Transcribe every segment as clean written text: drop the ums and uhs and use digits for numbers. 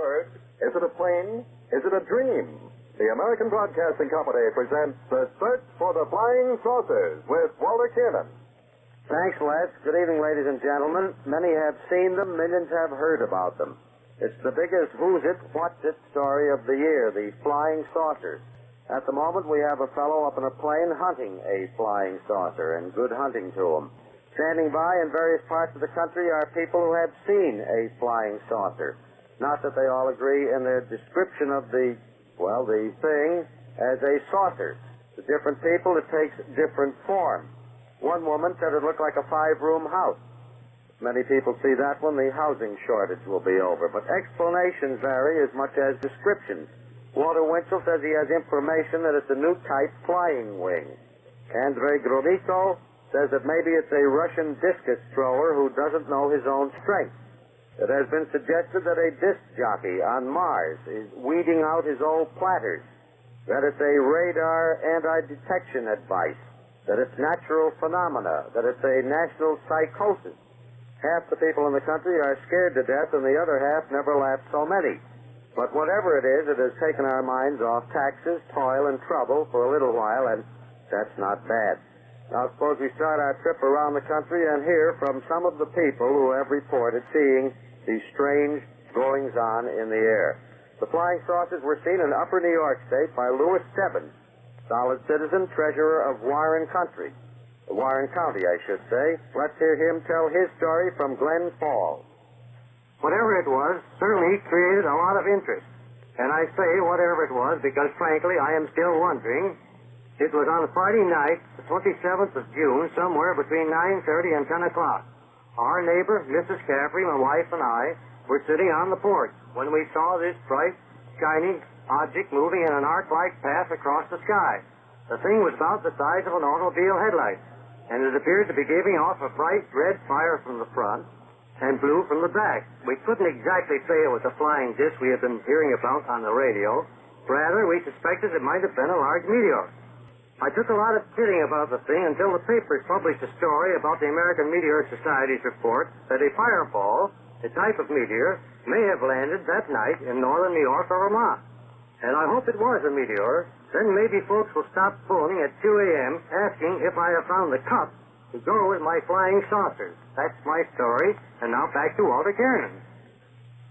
bird? Is it a plane? Is it a dream? The American Broadcasting Company presents The Search for the Flying Saucers with Walter Kiernan. Thanks, Les. Good evening, ladies and gentlemen. Many have seen them, millions have heard about them. It's the biggest who's it, what's it story of the year, the flying saucers. At the moment, we have a fellow up in a plane hunting a flying saucer, and good hunting to him. Standing by in various parts of the country are people who have seen a flying saucer. Not that they all agree in their description of the thing as a saucer. To different people, it takes different forms. One woman said it looked like a 5-room house. Many people see that when the housing shortage will be over. But explanations vary as much as descriptions. Walter Winchell says he has information that it's a new type flying wing. Andrei Gromyko says that maybe it's a Russian discus thrower who doesn't know his own strength. It has been suggested that a disc jockey on Mars is weeding out his old platters, that it's a radar anti-detection advice, that it's natural phenomena, that it's a national psychosis. Half the people in the country are scared to death, and the other half never laughed so many. But whatever it is, it has taken our minds off taxes, toil, and trouble for a little while, and that's not bad. Now, suppose we start our trip around the country and hear from some of the people who have reported seeing these strange goings-on in the air. The flying saucers were seen in Upper New York State by Louis Stebbins, solid citizen, treasurer of Warren County, I should say. Let's hear him tell his story from Glen Falls. Whatever it was, certainly created a lot of interest. And I say whatever it was because, frankly, I am still wondering. It was on Friday night, the 27th of June, somewhere between 9:30 and 10 o'clock. Our neighbor, Mrs. Caffrey, my wife, and I were sitting on the porch when we saw this bright, shiny object moving in an arc-like path across the sky. The thing was about the size of an automobile headlight, and it appeared to be giving off a bright red fire from the front and blue from the back. We couldn't exactly say it was a flying disc we had been hearing about on the radio. Rather, we suspected it might have been a large meteor. I took a lot of kidding about the thing until the papers published a story about the American Meteor Society's report that a fireball, a type of meteor, may have landed that night in northern New York or Vermont. And I hope it was a meteor. Then maybe folks will stop phoning at 2 a.m. asking if I have found the cup to go with my flying saucers. That's my story. And now back to Walter Kiernan.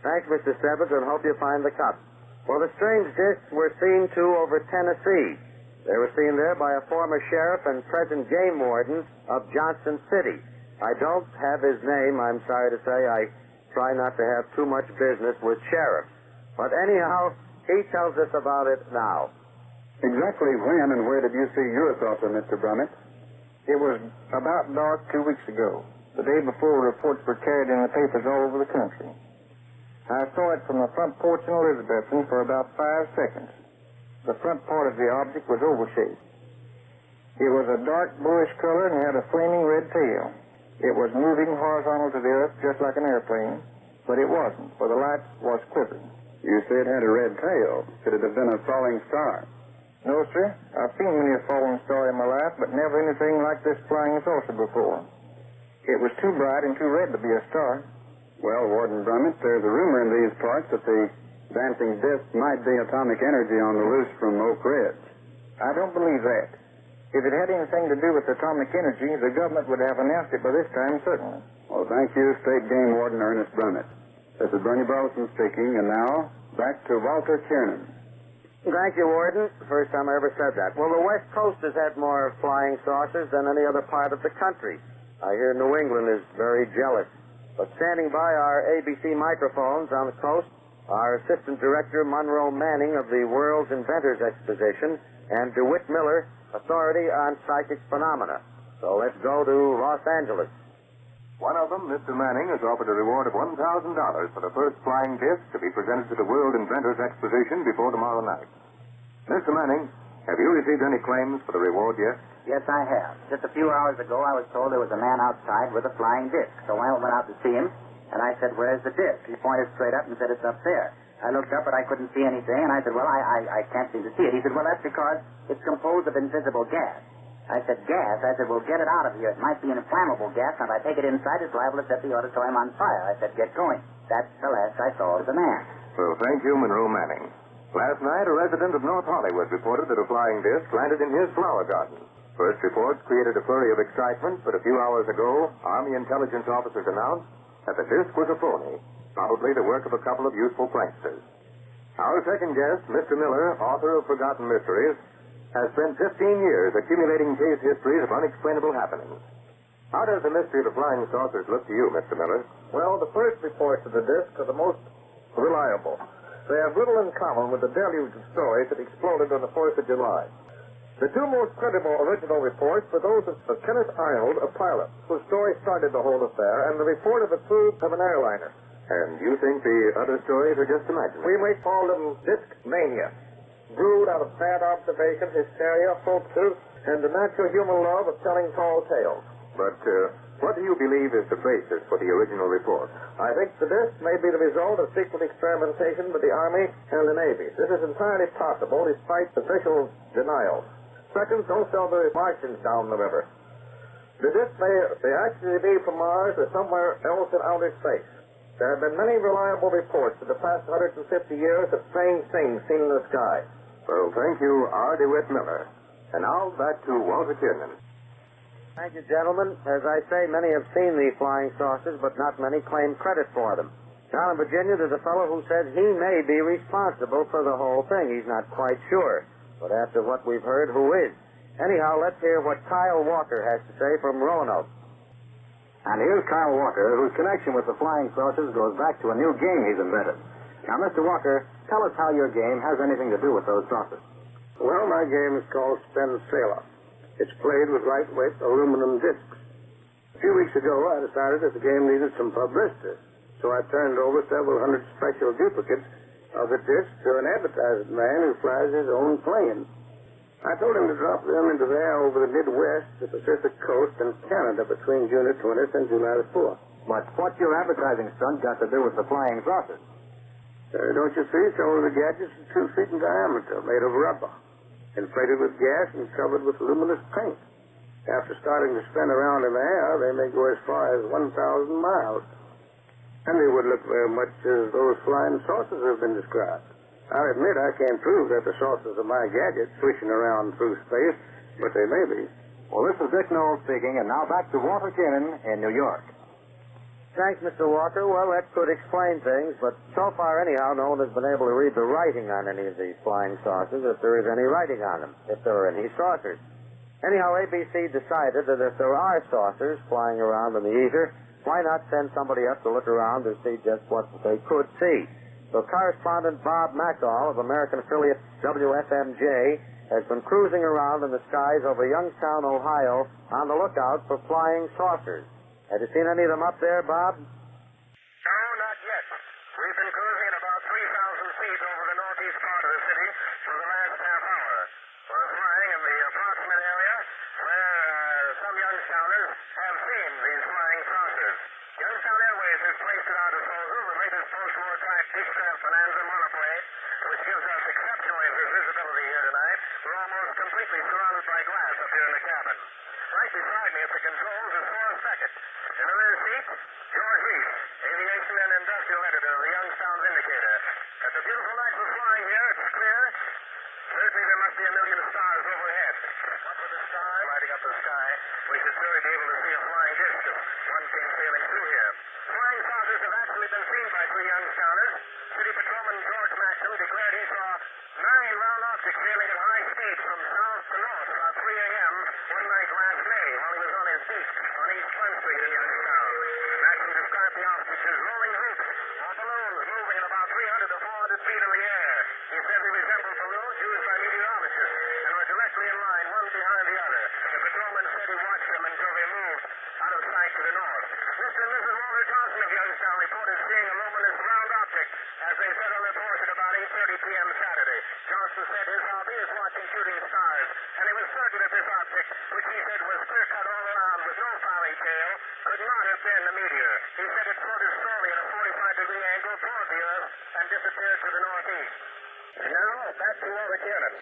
Thanks, Mr. Stebbins, and hope you find the cup. Well, the strange discs were seen, too, over Tennessee. They were seen there by a former sheriff and present game warden of Johnson City. I don't have his name, I'm sorry to say. I try not to have too much business with sheriffs. But anyhow, he tells us about it now. Exactly when and where did you see your saucer, Mr. Brummett? It was about dark 2 weeks ago, the day before reports were carried in the papers all over the country. I saw it from the front porch in Elizabethton for about 5 seconds. The front part of the object was oval-shaped. It was a dark bluish color and had a flaming red tail. It was moving horizontal to the earth just like an airplane, but it wasn't, for the light was quivering. You say it had a red tail. Could it have been a falling star? No, sir. I've seen many a falling star in my life, but never anything like this flying saucer before. It was too bright and too red to be a star. Well, Warden Brummett, there's a rumor in these parts that the dancing disc might be atomic energy on the loose from Oak Ridge. I don't believe that. If it had anything to do with atomic energy, the government would have announced it by this time, certainly. Well, thank you, State Game Warden Ernest Brummett. This is Bernie Burleson speaking, and now, back to Walter Kiernan. Thank you, Warden. First time I ever said that. Well, the West Coast has had more flying saucers than any other part of the country. I hear New England is very jealous. But standing by our ABC microphones on the coast, our Assistant Director, Monroe Manning of the World's Inventors Exposition, and DeWitt Miller, Authority on Psychic Phenomena. So let's go to Los Angeles. One of them, Mr. Manning, has offered a reward of $1,000 for the first flying disc to be presented to the World Inventors Exposition before tomorrow night. Mr. Manning, have you received any claims for the reward yet? Yes, I have. Just a few hours ago, I was told there was a man outside with a flying disc. So I went out to see him, and I said, "Where's the disc?" He pointed straight up and said, "It's up there." I looked up, but I couldn't see anything, and I said, "Well, I can't seem to see it." He said, "Well, that's because it's composed of invisible gas." I said, "Gas?" I said, "Well, get it out of here. It might be an inflammable gas, and if I take it inside, it's liable to set the auditorium on fire." I said, "Get going." That's the last I saw of the man. Well, thank you, Monroe Manning. Last night, a resident of North Hollywood reported that a flying disc landed in his flower garden. First reports created a flurry of excitement, but a few hours ago, Army intelligence officers announced that the disc was a phony, probably the work of a couple of youthful pranksters. Our second guest, Mr. Miller, author of Forgotten Mysteries, has spent 15 years accumulating case histories of unexplainable happenings. How does the mystery of the flying saucers look to you, Mr. Miller? Well, the first reports of the disc are the most reliable. They have little in common with the deluge of stories that exploded on the 4th of July. The two most credible original reports were those of Kenneth Arnold, a pilot, whose story started the whole affair, and the report of the crew of an airliner. And you think the other stories are just imaginary? We might call them disc mania, brewed out of bad observation, hysteria, folk truth, and the natural human love of telling tall tales. But what do you believe is the basis for the original report? I think the disc may be the result of secret experimentation by the Army and the Navy. This is entirely possible despite official denials. Second, don't sell the Martians down the river. The disc may actually be from Mars or somewhere else in outer space. There have been many reliable reports for the past 150 years of strange things seen in the sky. Well, thank you, R. DeWitt Miller. And now back to Walter Kiernan. Thank you, gentlemen. As I say, many have seen the flying saucers, but not many claim credit for them. Down in Virginia, there's a fellow who says he may be responsible for the whole thing. He's not quite sure. But after what we've heard, who is? Anyhow, let's hear what Kyle Walker has to say from Roanoke. And here's Kyle Walker, whose connection with the flying saucers goes back to a new game he's invented. Now, Mr. Walker, tell us how your game has anything to do with those saucers. Well, my game is called Spin Sailor. It's played with lightweight aluminum discs. A few weeks ago, I decided that the game needed some publicity, so I turned over several hundred special duplicates of the disc to an advertising man who flies his own plane. I told him to drop them into the air over the Midwest, the Pacific Coast, and Canada between June 20th and July 4th. But what's your advertising stunt got to do with the flying saucers? Don't you see? Some of the gadgets are 2 feet in diameter, made of rubber, inflated with gas and covered with luminous paint. After starting to spin around in the air, they may go as far as 1,000 miles. And they would look very much as those flying saucers have been described. I'll admit I can't prove that the saucers are my gadgets swishing around through space, but they may be. Well, this is Dick Knowles speaking, and now back to Walter Kiernan in New York. Thanks, Mr. Walker. Well, that could explain things, but so far, anyhow, no one has been able to read the writing on any of these flying saucers, if there is any writing on them, if there are any saucers. Anyhow, ABC decided that if there are saucers flying around in the ether, why not send somebody up to look around to see just what they could see? So correspondent Bob McDowell of American affiliate WFMJ has been cruising around in the skies over Youngstown, Ohio, on the lookout for flying saucers. Have you seen any of them up there, Bob? No, not yet. We've been cruising at about 3,000 feet over the northeast part of the city for the last half hour. We're flying in the approximate area where some Youngstowners have seen these flying saucers. Youngstown Airways has placed at our disposal the latest post-war type Distress Bonanza monoplane, which gives us exceptional visibility here tonight. We're almost completely surrounded by glass up here in the cabin. Right beside me at the controls is Forrest Beckett. In the rear seat, George Reese, aviation and industrial editor of the Youngstown Vindicator. As the beautiful night we're flying here, it's clear. Certainly there must be a million stars overhead. What with the stars lighting up the sky, we should surely be able to see a flying disc if one came sailing through here. Flying saucers have actually been seen by 3 Youngstowners. City Patrolman George Maxim declared he saw 9 round objects sailing at high speed from south to north about 3 a.m. one night last May while he was on his beat on East Front Street in Youngstown. Maxim described the objects as rolling hoops or balloons moving at about 300 to 400 feet in the air. He said they resembled balloons used by meteorologists and were directly in line, one behind the other. The patrolman said he watched them until they moved out of sight to the north. Mr. and Mrs. Walter Johnson of Youngstown reported seeing a luminous round object as they said on their porch at about 8:30 p.m. Saturday. Johnson said his hobby is watching shooting stars, and he was certain that this object, which he said was clear-cut all around with no fiery tail, could not have been a meteor. He said it floated slowly at a 45-degree angle toward the Earth and disappeared to the northeast. And now, back to Walter Kiernan.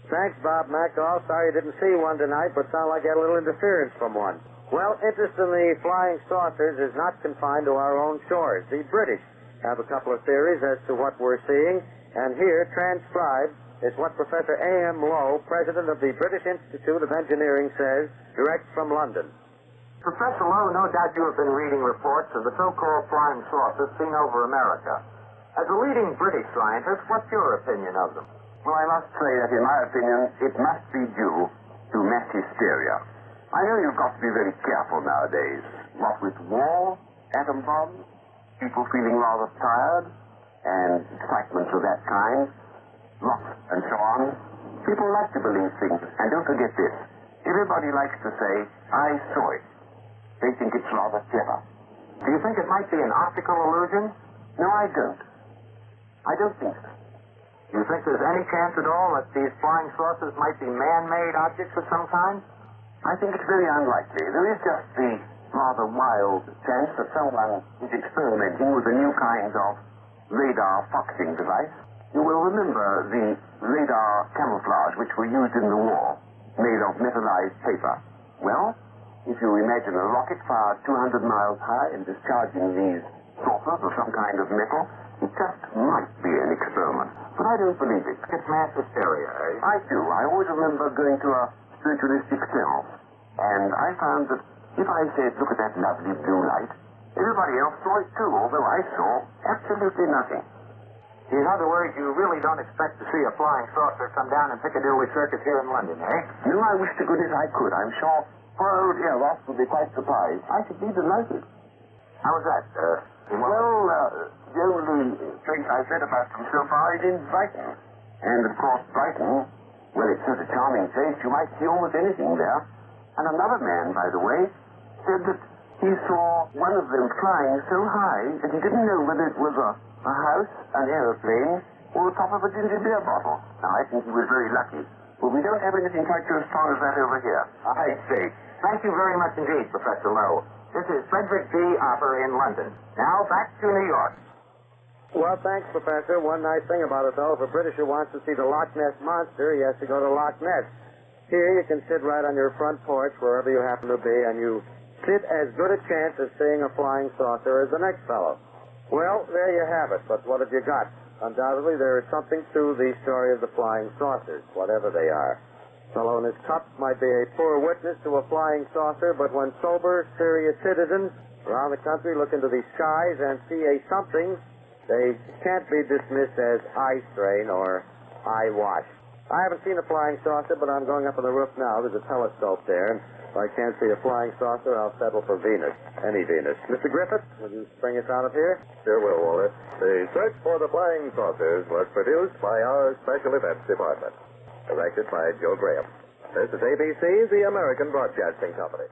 Thanks, Bob McDowell. Sorry you didn't see one tonight, but sounded like you had a little interference from one. Well, interest in the flying saucers is not confined to our own shores. The British have a couple of theories as to what we're seeing, and here, transcribed, is what Professor A.M. Lowe, president of the British Institute of Engineering, says, direct from London. Professor Lowe, no doubt you have been reading reports of the so-called flying saucers seen over America. As a leading British scientist, what's your opinion of them? Well, I must say that, in my opinion, it must be due to mass hysteria. I know you've got to be very careful nowadays. What with war, atom bombs, people feeling rather tired, and excitements of that kind, lots and so on, people like to believe things. And don't forget this. Everybody likes to say, I saw it. They think it's rather clever. Do you think it might be an optical illusion? No, I don't. I don't think so. Do you think there's any chance at all that these flying saucers might be man-made objects of some kind? I think it's very unlikely. There is just the rather wild chance that someone is experimenting with a new kind of radar foxing device. You will remember the radar camouflage which were used in the war, made of metallized paper. Well, if you imagine a rocket fired 200 miles high and discharging these saucers of some kind of metal, it just might be an experiment. But I don't believe it. It's mass hysteria, eh? I do. I always remember going to a spiritualistic seance, and I found that if I said, look at that lovely blue light, everybody else saw it too, although I saw absolutely nothing. In other words, you really don't expect to see a flying saucer come down in Piccadilly Circus here in London, eh? No, I wish to goodness I could. I'm sure poor old Eros would be quite surprised. I should be delighted. How was that, the only thing I've said about them so far is in Brighton. And, of course, Brighton, well, it's such a charming place, you might see almost anything there. And another man, by the way, said that he saw one of them flying so high that he didn't know whether it was a house, an aeroplane, or the top of a ginger beer bottle. Now, I think he was very lucky. But we don't have anything quite so strong as that over here. I see. Thank you very much indeed, Professor Lowe. This is Frederick G. Opper in London. Now, back to New York. Well, thanks, Professor. One nice thing about it, though, if a Britisher wants to see the Loch Ness Monster, he has to go to Loch Ness. Here, you can sit right on your front porch, wherever you happen to be, and you sit as good a chance of seeing a flying saucer as the next fellow. Well, there you have it, but what have you got? Undoubtedly, there is something to the story of the flying saucers, whatever they are. The fellow in his cup might be a poor witness to a flying saucer, but when sober, serious citizens around the country look into the skies and see a something, they can't be dismissed as eye strain or eye wash. I haven't seen a flying saucer, but I'm going up on the roof now. There's a telescope there, and if I can't see a flying saucer, I'll settle for Venus. Any Venus. Mr. Griffith, will you bring us out of here? Sure will, Walter. The search for the flying saucers was produced by our Special Events Department. Directed by Joe Graham. This is ABC, the American Broadcasting Company.